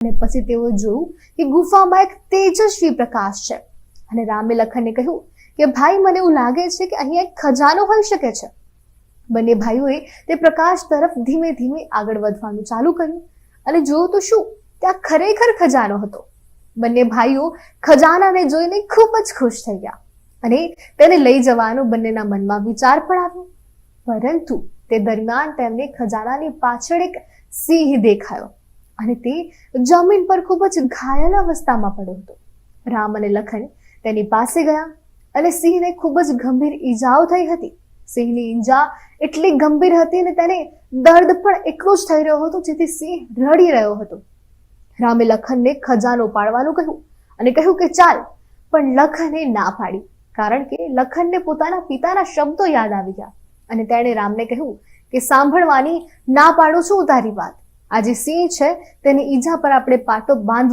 અને પછી તેઓ જોયું કે ગુફામાં એક તેજસ્વી પ્રકાશ છે અને રામે લખનને કહ્યું કે ભાઈ, મને એવું લાગે છે કે અહીંયા એક ખજાનો હોઈ શકે છે. બંને ભાઈઓએ તે પ્રકાશ તરફ ધીમે ધીમે આગળ વધવાનું ચાલુ કર્યું અને જોયું તો શું, ત્યાં ખરેખર ખજાનો હતો. બંને ભાઈઓ ખજાનાને જોઈને ખૂબ જ ખુશ થઈ ગયા અને તેને લઈ જવાનો બંનેના મનમાં વિચાર પણ આવ્યો. પરંતુ તે દરમિયાન તેમને ખજાનાની પાછળ એક સિંહ દેખાયો અને તે જમીન પર ખૂબ જ ઘાયલ અવસ્થામાં પડ્યો હતો. રામ અને લખન તેની પાસે ગયા અને સિંહને ખૂબ જ ગંભીર ઈજાઓ થઈ હતી. સિંહની ઈજા એટલી ગંભીર હતી અને તેને દર્દ પણ એટલો જ થઈ રહ્યો હતો જેથી સિંહ રડી રહ્યો હતો. રામે લખનને ખજાનો પાડવાનું કહ્યું અને કહ્યું કે ચાલ, પણ લખને ના પાડી, કારણ કે લખનને પોતાના પિતાના શબ્દો યાદ આવી ગયા અને તેણે રામને કહ્યું કે સાંભળવાની ના પાડું છું તારી વાત. આ જે સિંહ છે તેની ઈજા પર આપણે પાટો બાંધવો